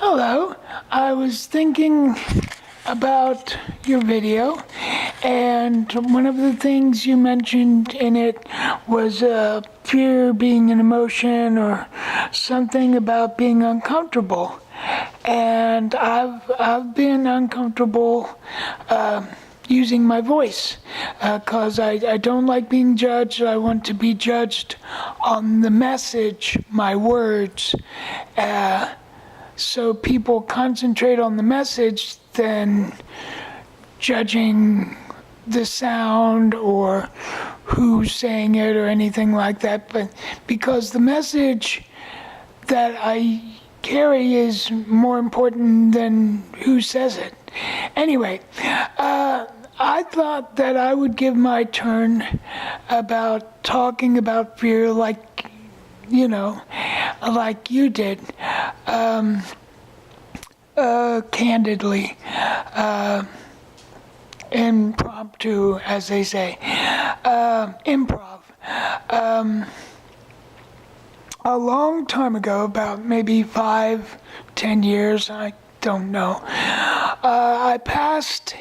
Hello. I was thinking about your video, and one of the things you mentioned in it was fear being an emotion or something about being uncomfortable. And I've been uncomfortable using my voice because I don't like being judged. I want to be judged on the message, my words. So people concentrate on the message than judging the sound or who's saying it or anything like that. But because the message that I carry is more important than who says it. Anyway, I thought that I would give my turn about talking about fear like you did, candidly, impromptu, as they say, improv. A long time ago, about maybe 5-10 years, I don't know, I passed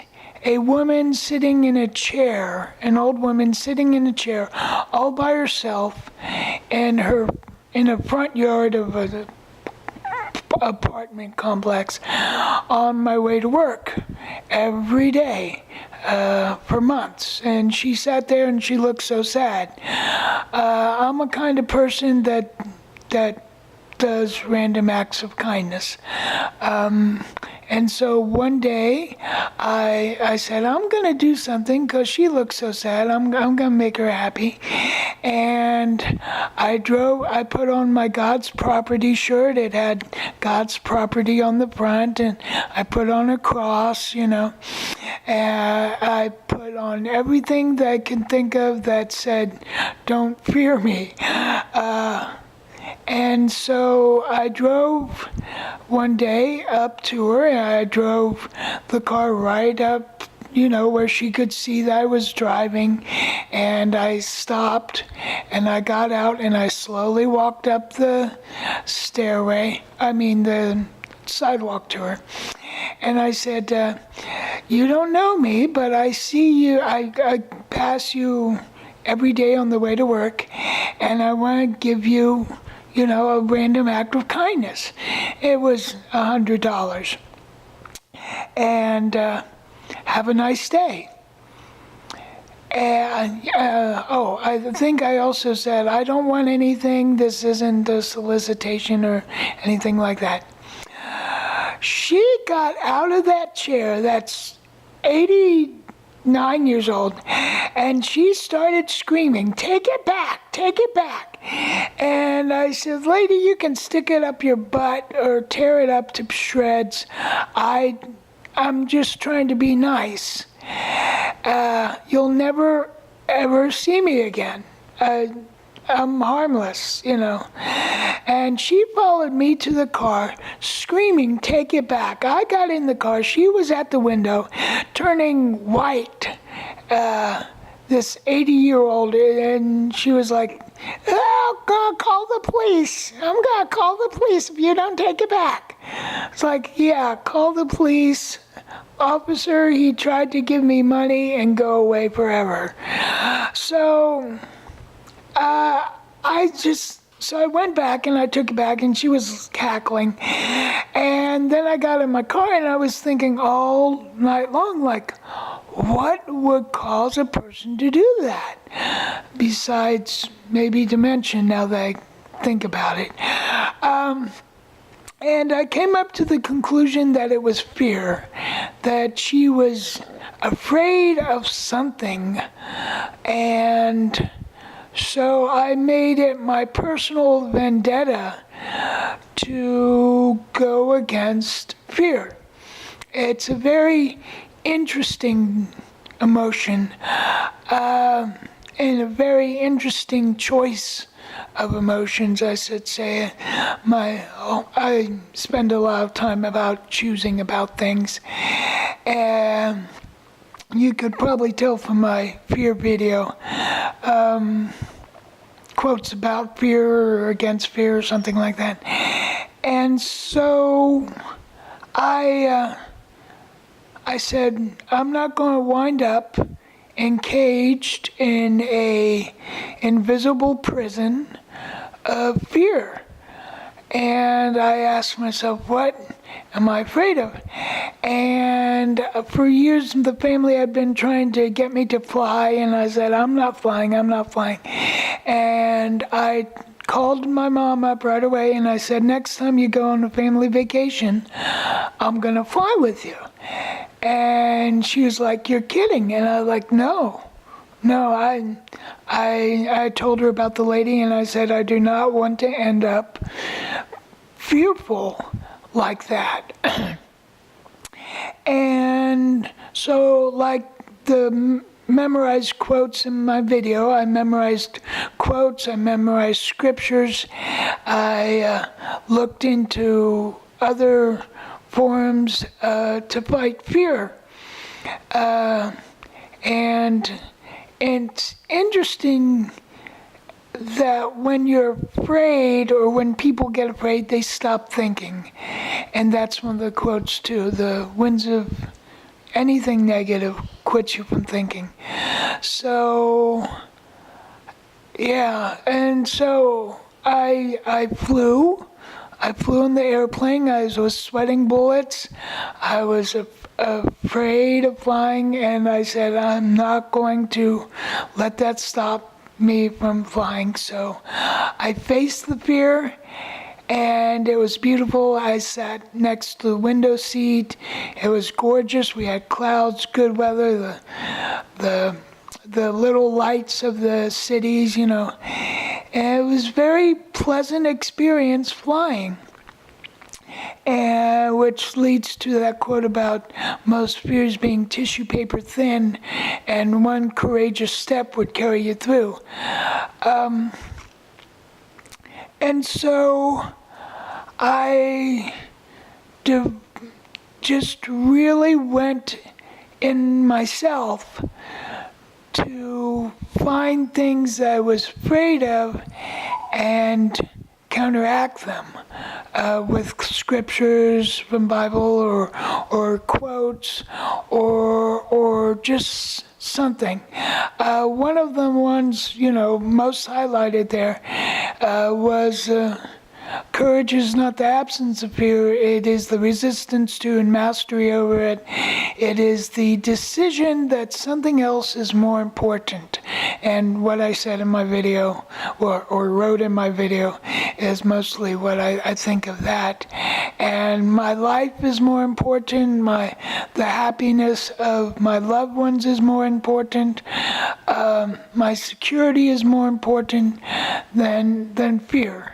a woman sitting in a chair, an old woman sitting in a chair, all by herself, in a front yard of an apartment complex, on my way to work every day for months. And she sat there and she looked so sad. I'm a kind of person that does random acts of kindness. And so one day I said, I'm going to do something because she looks so sad. I'm going to make her happy. And I put on my God's Property shirt. It had God's Property on the front, and I put on a cross, and I put on everything that I can think of that said, don't fear me. And so I drove one day up to her, and I drove the car right up, where she could see that I was driving, and I stopped, and I got out, and I slowly walked up the the sidewalk to her. And I said, you don't know me, but I see you, I pass you every day on the way to work, and I want to give you a random act of kindness. It was $100. And have a nice day. And I think I also said, I don't want anything. This isn't a solicitation or anything like that. She got out of that chair, that's 89 years old, and she started screaming, take it back, take it back. And I said, lady, you can stick it up your butt or tear it up to shreds. I'm just trying to be nice. You'll never, ever see me again. I'm harmless, And she followed me to the car, screaming, take it back. I got in the car. She was at the window, turning white, this 80-year-old, and she was like, oh, I'm going to call the police. I'm going to call the police if you don't take it back. It's like, yeah, call the police. Officer, he tried to give me money and go away forever. So I went back and I took it back, and she was cackling. And then I got in my car and I was thinking all night long, like, what would cause a person to do that? Besides maybe dementia, now that I think about it. And I came up to the conclusion that it was fear, that she was afraid of something. And so I made it my personal vendetta to go against fear. It's a very interesting emotion, and a very interesting choice of emotions, I should say. I spend a lot of time choosing about things, and you could probably tell from my fear video, quotes about fear or against fear or something like that. And so I said, I'm not going to wind up encaged in a invisible prison of fear. And I asked myself, what am I afraid of? And for years, the family had been trying to get me to fly, and I said, I'm not flying. And I called my mom up right away, and I said, next time you go on a family vacation, I'm going to fly with you. And she was like, you're kidding. And I was like, no, I told her about the lady, and I said, I do not want to end up fearful like that. And so, like the memorized quotes in my video, I memorized quotes, I memorized scriptures, I looked into other forums to fight fear. And it's interesting that when you're afraid, or when people get afraid, they stop thinking. And that's one of the quotes too. The winds of anything negative quits you from thinking. So, yeah, and so I flew. I flew in the airplane. I was sweating bullets. I was afraid of flying, and I said, I'm not going to let that stop me from flying. So I faced the fear, and it was beautiful. I sat next to the window seat. It was gorgeous. We had clouds, good weather, the little lights of the cities, you know. And it was a very pleasant experience flying. And which leads to that quote about most fears being tissue paper thin, and one courageous step would carry you through. And so I just really went in myself to find things I was afraid of and counteract them with scriptures from Bible, or quotes, or just something. One of the ones, most highlighted there was courage is not the absence of fear, it is the resistance to and mastery over it. It is the decision that something else is more important. And what I said in my video, or wrote in my video, is mostly what I think of that. And my life is more important, the happiness of my loved ones is more important, my security is more important than fear.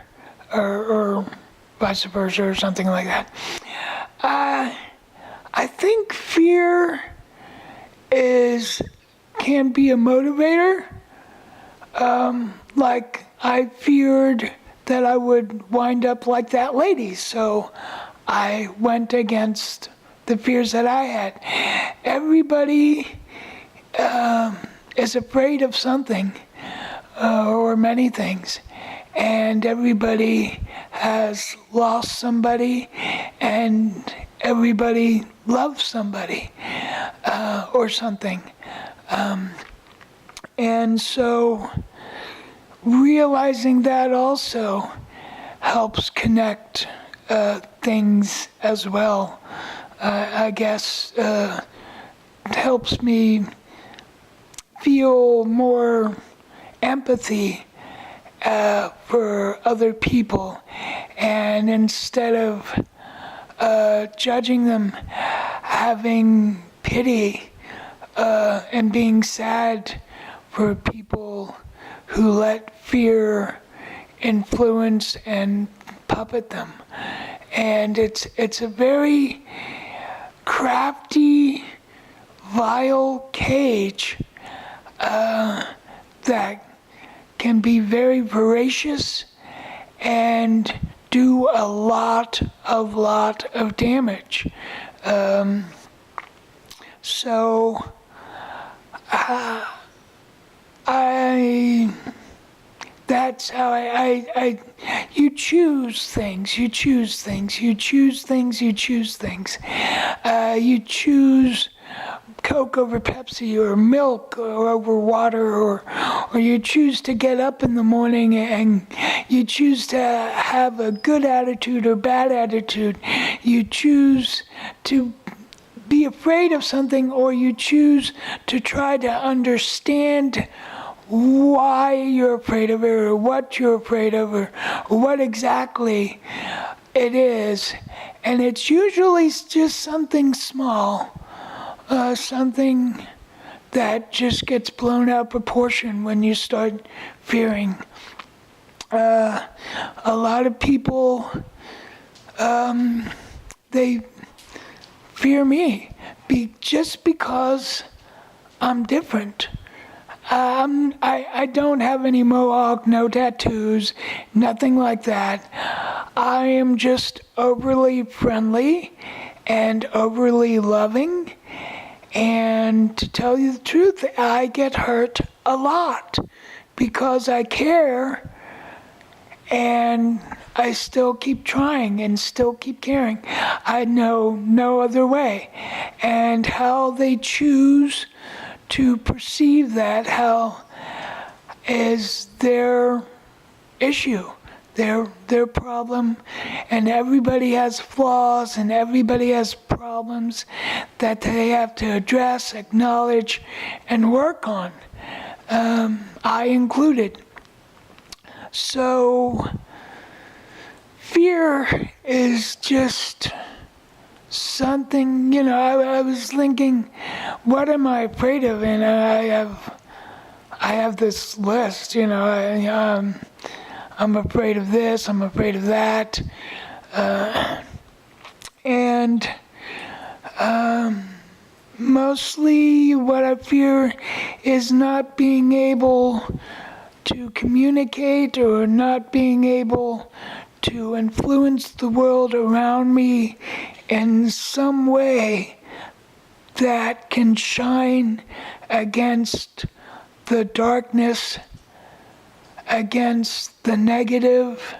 Or vice versa, or something like that. I think fear can be a motivator. Like I feared that I would wind up like that lady, so I went against the fears that I had. Everybody is afraid of something, or many things. And everybody has lost somebody, and everybody loves somebody, or something. And so realizing that also helps connect things as well. I guess helps me feel more empathy for other people, and instead of judging them, having pity and being sad for people who let fear influence and puppet them. And it's a very crafty, vile cage that can be very voracious and do a lot of damage. That's how you choose things, you choose things, you choose things, you choose things. You choose Coke over Pepsi, or milk or over water, or you choose to get up in the morning and you choose to have a good attitude or bad attitude. You choose to be afraid of something, or you choose to try to understand why you're afraid of it, or what you're afraid of, or what exactly it is. And it's usually just something small, something that just gets blown out of proportion when you start fearing. A lot of people, they fear me just because I'm different. I don't have any mohawk, no tattoos, nothing like that. I am just overly friendly and overly loving. And to tell you the truth, I get hurt a lot because I care, and I still keep trying and still keep caring. I know no other way. And how they choose to perceive that, how is their issue, their problem, and everybody has flaws and everybody has problems that they have to address, acknowledge, and work on, I included. So fear is just something, I was thinking, what am I afraid of? And I have this list, I'm afraid of this, I'm afraid of that. And mostly what I fear is not being able to communicate, or not being able to influence the world around me in some way that can shine against the darkness, against the negative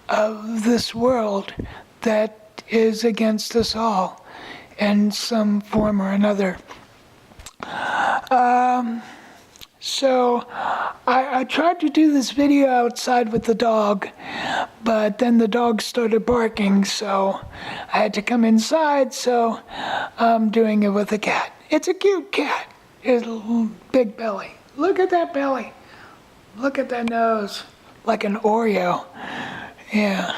of this world that is against us all in some form or another. So I tried to do this video outside with the dog, but then the dog started barking, so I had to come inside, so I'm doing it with a cat. It's a cute cat. It's a big belly. Look at that belly. Look at that nose. Like an Oreo. Yeah.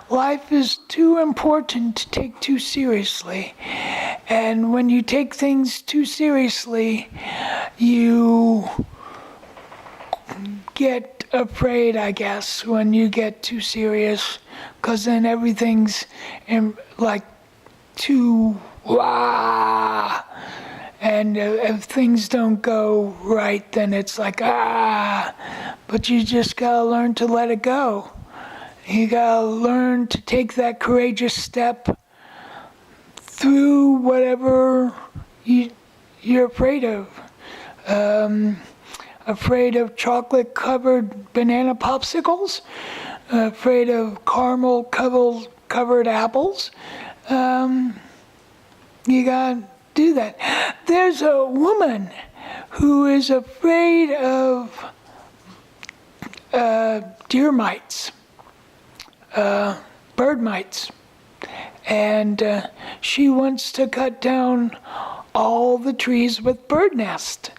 Life is too important to take too seriously. And when you take things too seriously, you get afraid, I guess, when you get too serious, because then everything's like too wah. And if things don't go right, then it's like but you just gotta learn to let it go. You gotta learn to take that courageous step through whatever you're afraid of. Afraid of chocolate-covered banana popsicles, afraid of caramel-covered apples. You gotta do that. There's a woman who is afraid of deer mites, bird mites, and she wants to cut down all the trees with bird nest,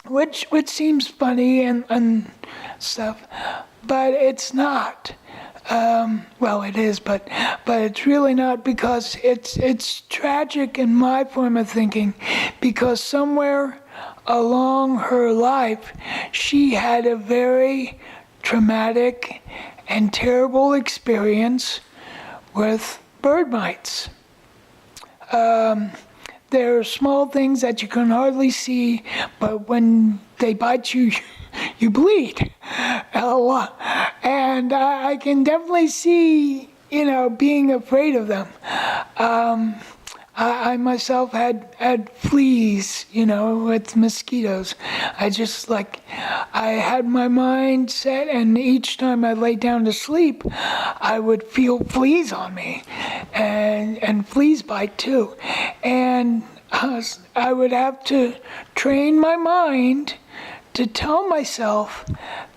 which seems funny and stuff, but it's not. Well, it is, but it's really not, because it's tragic in my form of thinking, because somewhere along her life she had a very traumatic and terrible experience with bird mites. There are small things that you can hardly see, but when they bite you, you bleed a lot. And I can definitely see, being afraid of them. I myself had fleas, with mosquitoes. I had my mind set, and each time I lay down to sleep, I would feel fleas on me, and fleas bite too. And I would have to train my mind to tell myself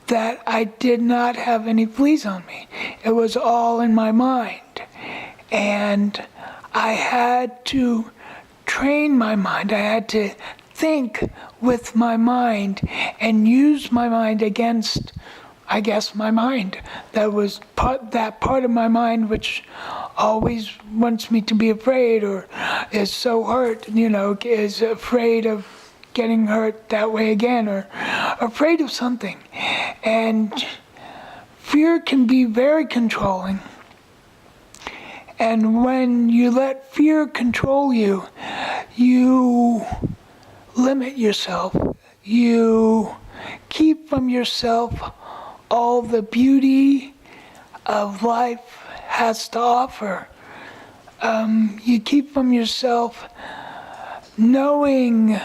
that I did not have any fleas on me. It was all in my mind. And I had to train my mind. I had to think with my mind and use my mind against, I guess, my mind. That was that part of my mind which always wants me to be afraid, or is so hurt, is afraid of getting hurt that way again, or afraid of something. And fear can be very controlling. And when you let fear control you, you limit yourself. You keep from yourself all the beauty of life has to offer. You keep from yourself knowing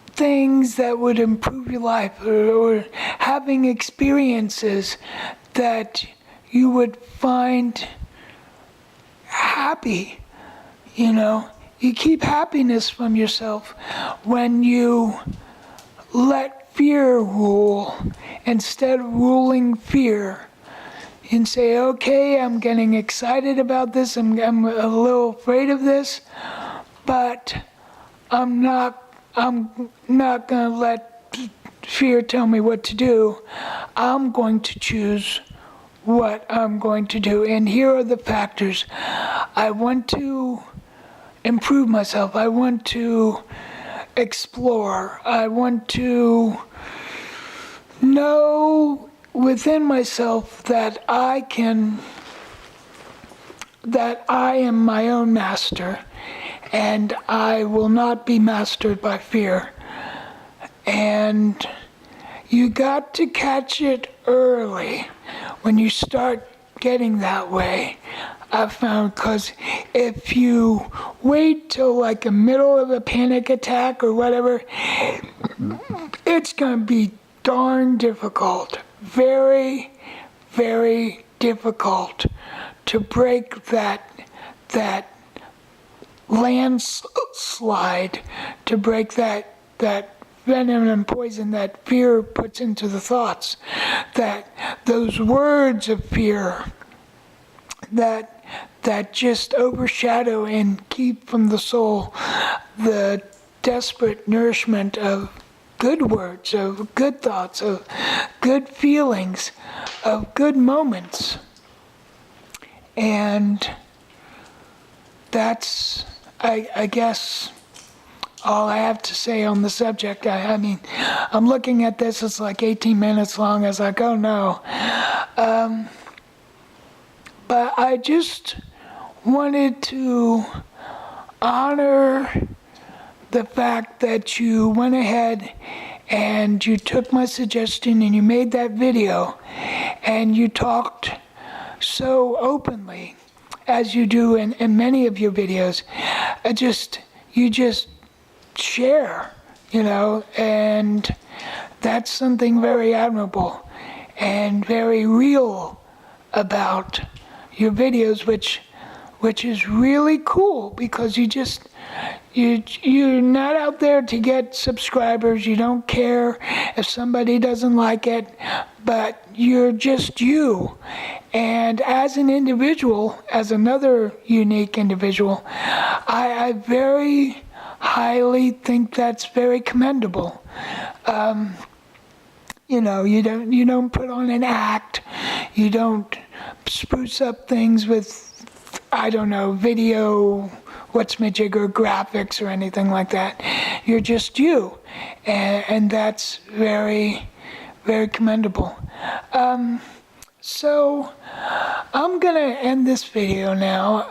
things that would improve your life, or having experiences that you would find happy. You keep happiness from yourself when you let fear rule instead of ruling fear. You can say, okay, I'm getting excited about this, I'm a little afraid of this, but I'm not going to let fear tell me what to do. I'm going to choose what I'm going to do. And here are the factors. I want to improve myself. I want to explore. I want to know within myself that I am my own master, and I will not be mastered by fear. And you got to catch it early when you start getting that way. I've found, because if you wait till like the middle of a panic attack or whatever, it's going to be darn difficult. Very, very difficult to break that landslide, to break that venom and poison that fear puts into the thoughts, that those words of fear that just overshadow and keep from the soul the desperate nourishment of good words, of good thoughts, of good feelings, of good moments. And that's, I guess, all I have to say on the subject. I mean, I'm looking at this, it's like 18 minutes long. I was like, oh no. But I just wanted to honor the fact that you went ahead and you took my suggestion and you made that video and you talked so openly, as you do in many of your videos. You just share, and that's something very admirable and very real about your videos, which is really cool, because you're not out there to get subscribers. You don't care if somebody doesn't like it, but you're just you. And as an individual, as another unique individual, I very highly think that's very commendable. You don't put on an act. You don't spruce up things with, video, what's-my-jigger graphics or anything like that. You're just you. And that's very, very commendable. So I'm going to end this video now.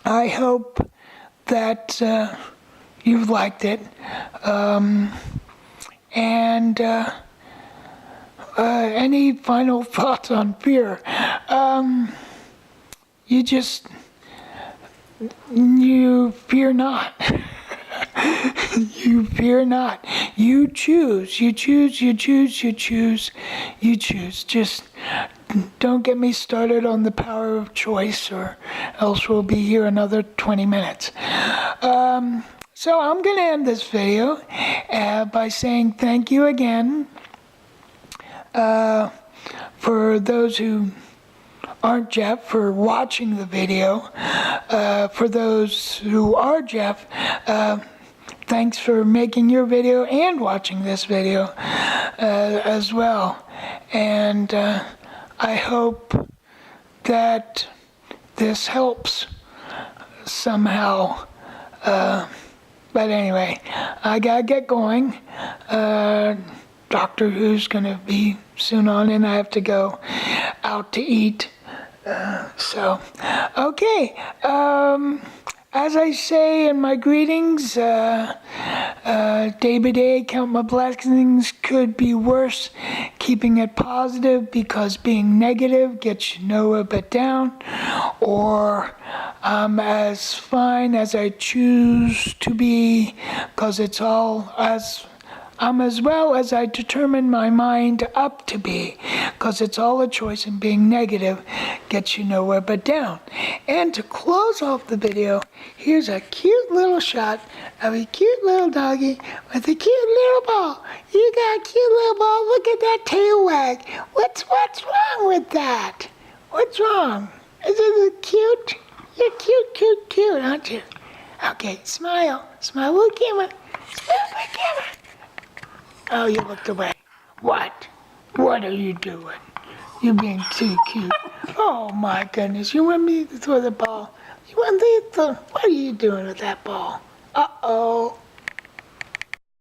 I hope that you've liked it. And any final thoughts on fear? You just You fear not. You fear not. You choose. You choose. You choose. You choose. You choose. Just don't get me started on the power of choice, or else we'll be here another 20 minutes. So I'm going to end this video by saying thank you again for those who aren't Jeff, for watching the video. For those who are Jeff, thanks for making your video and watching this video as well. And I hope that this helps somehow. But anyway, I gotta get going. Doctor Who's gonna be soon on, and I have to go out to eat. Okay. As I say in my greetings, day by day, count my blessings, could be worse. Keeping it positive, because being negative gets you nowhere but down. Or I'm as fine as I choose to be, because it's all I'm as well as I determine my mind up to be, because it's all a choice, and being negative gets you nowhere but down. And to close off the video, here's a cute little shot of a cute little doggy with a cute little ball. You got a cute little ball, look at that tail wag. What's wrong with that? What's wrong? Isn't it cute? You're cute, aren't you? Okay, smile with the camera. Smile with the camera. Oh, you looked away. What? What are you doing? You're being too cute. Oh my goodness, you want me to throw the ball? You want me to throw? What are you doing with that ball? Uh-oh.